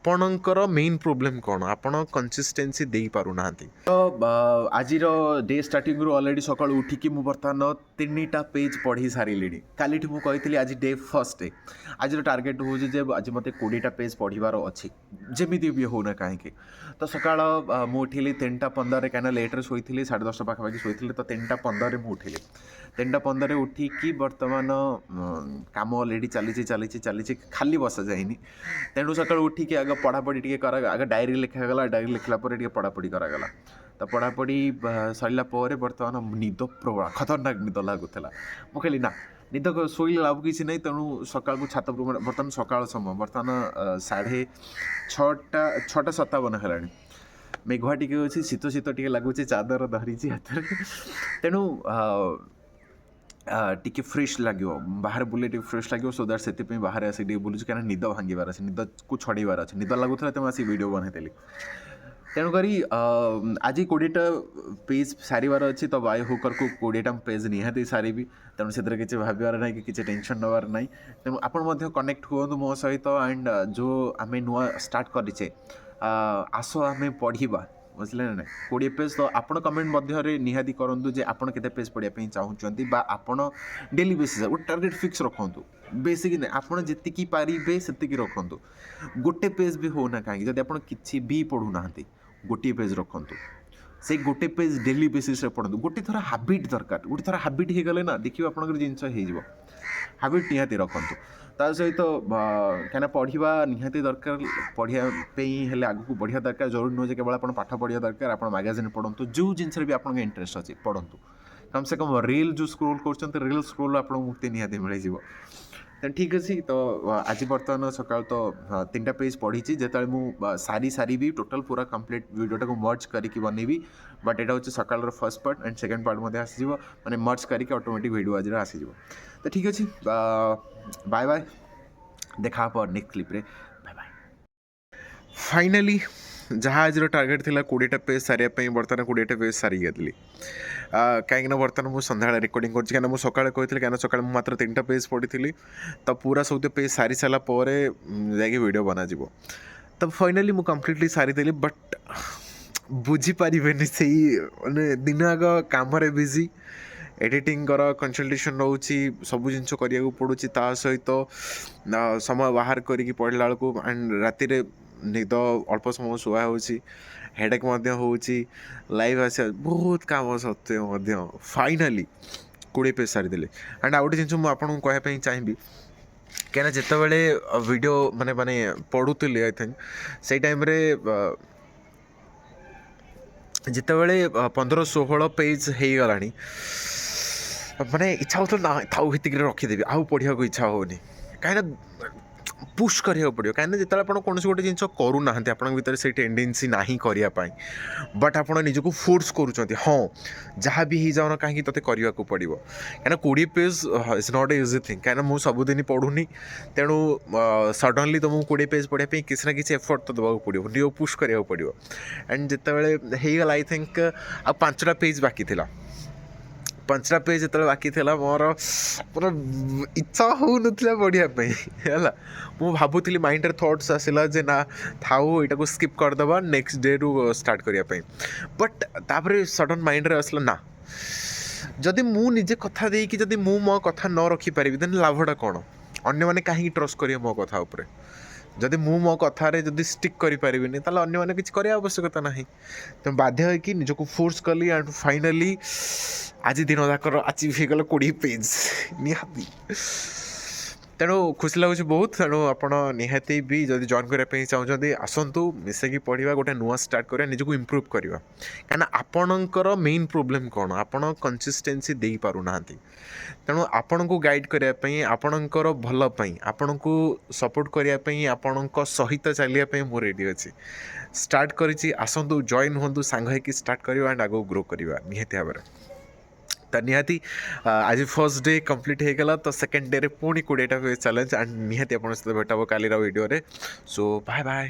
ଆପଣଙ୍କର main problem କ'ଣ? ଆପଣ କନସିଷ୍ଟେନ୍ସି ଦେଇପାରୁନାହାନ୍ତି। ତ ଆଜିର ଡେ ଷ୍ଟାର୍ଟିଂରୁ ଅଲରେଡ଼ି ସକାଳୁ ଉଠିକି ମୁଁ ବର୍ତ୍ତମାନ 3ଟା ପେଜ୍ ପଢ଼ି ସାରିଲିଣି। କାଲିଠି ମୁଁ କହିଥିଲି ଆଜି ଡେ ଫର୍ଷ୍ଟ ଡେ। ଆଜିର ଟାର୍ଗେଟ୍ ହେଉଛି ଯେ ଆଜି ମୋତେ 20ଟା ପେଜ୍ ପଢ଼ିବାର ଅଛି, ଯେମିତି ବି ହେଉନା କାହିଁକି। ତ ସକାଳ ମୁଁ ଉଠିଲି 3ଟା 15ରେ, କାହିଁକିନା ଲେଟ୍ରେ ଶୋଇଥିଲି, 10:30 ପାଖାପାଖି ଶୋଇଥିଲି। ତ 3ଟା 15ରେ ମୁଁ ଉଠିଲି। 3ଟା 15ରେ ଉଠିକି ବର୍ତ୍ତମାନ କାମ ଅଲରେଡ଼ି ଚାଲିଛି, ଖାଲି ବସା ଯାଇନି। ତେଣୁ ସକାଳୁ ଉଠିକି ଆଗ ପଢ଼ାପଢ଼ି ଟିକେ ଆଗ ଡାଏରୀ ଲେଖାଗଲା। ଡାଏରୀ ଲେଖିଲା ପରେ ଟିକେ ପଢ଼ାପଢ଼ି କରାଗଲା। ତ ପଢ଼ାପଢ଼ି ସରିଲା ପରେ ବର୍ତ୍ତମାନ ନିଦ ପ୍ରବଳ ଖତରନାକ ନିଦ ଲାଗୁଥିଲା। ମୁଁ କହିଲି ନା, ନିଦ ଶୋଇଲେ ଲାଭ କିଛି ନାହିଁ। ତେଣୁ ସକାଳକୁ ଛାତ ଉପରକୁ ବର୍ତ୍ତମାନ ସକାଳ ସମୟ, ବର୍ତ୍ତମାନ 6:57 ହେଲାଣି। ମେଘୁଆ ଟିକେ ଅଛି, ଶୀତ ଟିକେ ଲାଗୁଛି, ଚାଦର ଧରିଛି ହାତରେ। ତେଣୁ ଟିକେ ଫ୍ରେଶ୍ ଲାଗିବ, ବାହାରେ ବୁଲେ ଟିକେ ଫ୍ରେଶ୍ ଲାଗିବ। ସୋ ଦ୍ୟାଟ୍ ସେଥିପାଇଁ ବାହାରେ ଆସି ଟିକେ ବୁଲୁଛି, କାହିଁକିନା ନିଦ ଭାଙ୍ଗିବାର ଅଛି, ନିଦକୁ ଛଡ଼େଇବାର ଅଛି। ନିଦ ଲାଗୁଥିଲା ତେଣୁ ଆସିକି ଭିଡ଼ିଓ ବନେଇଦେଲି। ତେଣୁକରି ଆଜି 20ଟା ପେଜ୍ ସାରିବାର ଅଛି। ତ ବାୟୋ ହୁକର୍କୁ 20ଟା ପେଜ୍ ନିହାତି ସାରିବି। ତେଣୁ ସେଥିରେ କିଛି ଭାବିବାର ନାହିଁ କି କିଛି ଟେନସନ୍ ନେବାର ନାହିଁ। ତେଣୁ ଆପଣ ମଧ୍ୟ କନେକ୍ଟ ହୁଅନ୍ତୁ ମୋ ସହିତ। ଆଣ୍ଡ ଯେଉଁ ଆମେ ନୂଆ ଷ୍ଟାର୍ଟ କରିଛେ, ଆସ ଆମେ ପଢ଼ିବା, ବୁଝିଲେ ନା ନାହିଁ। 20 ପେଜ୍। ତ ଆପଣ କମେଣ୍ଟ ମଧ୍ୟରେ ନିହାତି କରନ୍ତୁ ଯେ ଆପଣ କେତେ ପେଜ୍ ପଢ଼ିବା ପାଇଁ ଚାହୁଁଛନ୍ତି, ବା ଆପଣ ଡେଲି ବେସିସ୍ ଗୋଟେ ଟାର୍ଗେଟ୍ ଫିକ୍ସ ରଖନ୍ତୁ। ବେଶୀ ନାହିଁ, ଆପଣ ଯେତିକି ପାରିବେ ସେତିକି ରଖନ୍ତୁ। ଗୋଟେ ପେଜ୍ ବି ହେଉନା କାହିଁକି, ଯଦି ଆପଣ କିଛି ବି ପଢ଼ୁନାହାନ୍ତି, ଗୋଟିଏ ପେଜ୍ ରଖନ୍ତୁ। ସେଇ ଗୋଟେ ପେଜ୍ ଡେଲି ବେସିସ୍ରେ ପଢ଼ନ୍ତୁ। ଗୋଟେ ଥର ହାବିଟ୍ ଦରକାର। ଗୋଟେ ଥର ହାବିଟ୍ ହେଇଗଲେ ନା, ଦେଖିବେ ଆପଣଙ୍କର ଜିନିଷ ହେଇଯିବ। ହାବିଟ୍ ନିହାତି ରଖନ୍ତୁ। ତା ସହିତ କାହିଁକିନା ପଢ଼ିବା ନିହାତି ଦରକାର। ପଢ଼ିବା ପାଇଁ ହେଲେ ଆଗକୁ ବଢ଼ିବା ଦରକାର। ଜରୁରୀ ନୁହେଁ ଯେ କେବଳ ଆପଣ ପାଠ ପଢ଼ିବା ଦରକାର। ଆପଣ ମ୍ୟାଗାଜିନ୍ ପଢ଼ନ୍ତୁ, ଯେଉଁ ଜିନିଷରେ ବି ଆପଣଙ୍କ ଇଣ୍ଟରେଷ୍ଟ ଅଛି ପଢ଼ନ୍ତୁ। କମ୍ ସେ କମ୍ ରିଲ୍ ଯେଉଁ ସ୍କ୍ରୋଲ୍ କରୁଛନ୍ତି, ରିଲ୍ ସ୍କ୍ରୋଲ୍ ଆପଣଙ୍କୁ ମୁକ୍ତି ନିହାତି ମିଳିଯିବ। ତେଣୁ ଠିକ୍ ଅଛି। ତ ଆଜି ବର୍ତ୍ତମାନ ସକାଳୁ ତ 3ଟା ପେଜ୍ ପଢ଼ିଛି। ଯେତେବେଳେ ମୁଁ ସାରିବି ଟୋଟାଲ୍ ପୁରା କମ୍ପ୍ଲିଟ୍ ଭିଡ଼ିଓଟାକୁ ମର୍ଜ କରିକି ବନେଇବି। ବଟ୍ ଏଇଟା ହେଉଛି ସକାଳର first part, and second part ମଧ୍ୟ ଆସିଯିବ, ମାନେ ମର୍ଜ କରିକି ଅଟୋମେଟିକ୍ ଭିଡ଼ିଓ ଆଜିର ଆସିଯିବ। ତ ଠିକ୍ ଅଛି, ବାଏ ବାଏ, ଦେଖା ହେବ ନେକ୍ସଟ କ୍ଲିପ୍ରେ। Bye bye. ଫାଇନାଲି ଯାହା ଆଜିର ଟାର୍ଗେଟ୍ ଥିଲା 20ଟା ପେଜ୍ ସାରିବା ପାଇଁ, ବର୍ତ୍ତମାନ 20ଟା ପେଜ୍ ସାରିଯାଇଥିଲି। କାହିଁକିନା ବର୍ତ୍ତମାନ ମୁଁ ସନ୍ଧ୍ୟାବେଳେ ରେକର୍ଡ଼ିଂ କରୁଛି, କାହିଁକିନା ମୁଁ ସକାଳେ କହିଥିଲି, କାହିଁକିନା ସକାଳେ ମୁଁ ମାତ୍ର 3ଟା ପେଜ୍ ପଢ଼ିଥିଲି। ତ ପୁରା ସବୁ ପେଜ୍ ସାରି ସାରିଲା ପରେ ଯାଇକି ଭିଡ଼ିଓ ବନାଯିବ। ତ ଫାଇନାଲି ମୁଁ କମ୍ପ୍ଲିଟଲି ସାରିଦେଲି। ବଟ୍ ବୁଝିପାରିବେନି, ସେଇ ମାନେ ଦିନ ଆଗ କାମରେ ବିଜି, ଏଡ଼ିଟିଂ କନସଲ୍ଟେସନ୍ ରହୁଛି, ସବୁ ଜିନିଷ କରିବାକୁ ପଡ଼ୁଛି। ତା ସହିତ ସମୟ ବାହାର କରିକି ପଢ଼ିଲା ବେଳକୁ, ଆଣ୍ଡ ରାତିରେ ନିଦ ଅଳ୍ପ ସମୟ ଶୁଆ ହେଉଛି, ହେଡ଼େକ୍ ମଧ୍ୟ ହେଉଛି, ଲାଇଭ୍ ଆସିବା, ବହୁତ କାମ ସତ୍ତ୍ୱେ ମଧ୍ୟ ଫାଇନାଲି 20 ପେଜ୍ ସାରିଦେଲି। ଆଣ୍ଡ ଆଉ ଗୋଟେ ଜିନିଷ ମୁଁ ଆପଣଙ୍କୁ କହିବା ପାଇଁ ଚାହିଁବି, କାହିଁକିନା ଯେତେବେଳେ ଭିଡ଼ିଓ ମାନେ ପଢ଼ୁଥିଲି, ଆଇ ଥିଙ୍କ ସେଇ ଟାଇମ୍ରେ ଯେତେବେଳେ 15-16 ପେଜ୍ ହେଇଗଲାଣି, ମାନେ ଇଚ୍ଛା ହେଉଥିଲା ନା ଥାଉ ହେତିକିରେ ରଖିଦେବି, ଆଉ ପଢ଼ିବାକୁ ଇଚ୍ଛା ହେଉନି। କାହିଁକିନା ପୁsh କରିବାକୁ ପଡ଼ିବ। କାହିଁକିନା ଯେତେବେଳେ ଆପଣ କୌଣସି ଗୋଟେ ଜିନିଷ କରୁନାହାନ୍ତି, ଆପଣଙ୍କ ଭିତରେ ସେଇ ଟେଣ୍ଡେନ୍ସି ନାହିଁ କରିବା ପାଇଁ, ବଟ୍ ଆପଣ ନିଜକୁ ଫୋର୍ସ କରୁଛନ୍ତି, ହଁ ଯାହା ବି ହେଇଯାଉନ କାହିଁକି ତୋତେ କରିବାକୁ ପଡ଼ିବ। କାହିଁକିନା 20 page is not a easy thing. କାହିଁକିନା ମୁଁ ସବୁଦିନ ପଢ଼ୁନି, ତେଣୁ ସଡ଼ନଲି ତୁମକୁ 20 ପେଜ୍ ପଢ଼ିବା ପାଇଁ କିଛି ନା କିଛି ଏଫର୍ଟ ତ ଦେବାକୁ ପଡ଼ିବ, ନିଜକୁ ପୁsh କରିବାକୁ ପଡ଼ିବ। ଆଣ୍ଡ ଯେତେବେଳେ ହେଇଗଲା, ଆଇ ଥିଙ୍କ ଆଉ 5ଟା ପେଜ୍ ବାକି ଥିଲା। 5ଟା ପେଜ୍ ଯେତେବେଳେ ବାକି ଥିଲା, ମୋର ପୁରା ଇଚ୍ଛା ହେଉନଥିଲା ପଢ଼ିବା ପାଇଁ, ହେଲା। ମୁଁ ଭାବୁଥିଲି, ମାଇଣ୍ଡରେ ଥଟ୍ସ ଆସିଲା ଯେ ନା ଥାଉ, ଏଇଟାକୁ ସ୍କିପ୍ କରିଦେବା, ନେକ୍ସଟ ଡେରୁ ଷ୍ଟାର୍ଟ କରିବା ପାଇଁ। ବଟ୍ ତାପରେ ସଡ଼ନ୍ ମାଇଣ୍ଡରେ ଆସିଲା, ନା ଯଦି ମୁଁ ନିଜେ କଥା ଦେଇକି ଯଦି ମୁଁ ମୋ କଥା ନ ରଖିପାରିବି, ଦେନ୍ ଲାଭଟା କ'ଣ? ଅନ୍ୟମାନେ କାହିଁକି ଟ୍ରଷ୍ଟ କରିବେ ମୋ କଥା ଉପରେ? ଯଦି ମୁଁ ମୋ କଥାରେ ଯଦି ଷ୍ଟିକ୍ କରିପାରିବିନି, ତାହେଲେ ଅନ୍ୟମାନେ କିଛି କରିବା ଆବଶ୍ୟକତା ନାହିଁ। ତେଣୁ ବାଧ୍ୟ ହୋଇକି ନିଜକୁ ଫୋର୍ସ କଲି। ଆଣ୍ଡ ଫାଇନାଲି ଆଜି ଦିନ ଯାକର ଆଚିଭ୍ ହେଇଗଲା 20 ପେଜ୍ ନିହାତି। ତେଣୁ ଖୁସି ଲାଗୁଛି ବହୁତ। ତେଣୁ ଆପଣ ନିହାତି ବି ଯଦି ଜଏନ୍ କରିବା ପାଇଁ ଚାହୁଁଛନ୍ତି, ଆସନ୍ତୁ, ମିଶିକି ପଢ଼ିବା, ଗୋଟେ ନୂଆ ଷ୍ଟାର୍ଟ କରିବା, ନିଜକୁ ଇମ୍ପ୍ରୁଭ୍ କରିବା। କାହିଁକିନା ଆପଣଙ୍କର ମେନ୍ ପ୍ରୋବ୍ଲେମ୍ କ'ଣ? ଆପଣ କନସିଷ୍ଟେନ୍ସି ଦେଇପାରୁନାହାନ୍ତି। ତେଣୁ ଆପଣଙ୍କୁ ଗାଇଡ଼୍ କରିବା ପାଇଁ, ଆପଣଙ୍କର ଭଲ ପାଇଁ, ଆପଣଙ୍କୁ ସପୋର୍ଟ କରିବା ପାଇଁ, ଆପଣଙ୍କ ସହିତ ଚାଲିବା ପାଇଁ ମୁଁ ରେଡ଼ି ଅଛି। ଷ୍ଟାର୍ଟ କରିଛି, ଆସନ୍ତୁ, ଜଏନ୍ ହୁଅନ୍ତୁ, ସାଙ୍ଗ ହେଇକି ଷ୍ଟାର୍ଟ କରିବା, ଆଣ୍ଡ ଆଗକୁ ଗ୍ରୋ କରିବା ନିହାତି ଭାବରେ। ତ ନିହାତି ଆଜି ଫର୍ଷ୍ଟ ଡେ କମ୍ପ୍ଲିଟ୍ ହେଇଗଲା। ତ ସେକେଣ୍ଡ ଡେରେ ପୁଣି 20ଟା ପେଜ୍ ଚ୍ୟାଲେଞ୍ଜ, ଆଣ୍ଡ ନିହାତି ଆପଣଙ୍କ ସହିତ ଭେଟ ହେବ କାଲିର ଭିଡ଼ିଓରେ। So bye bye.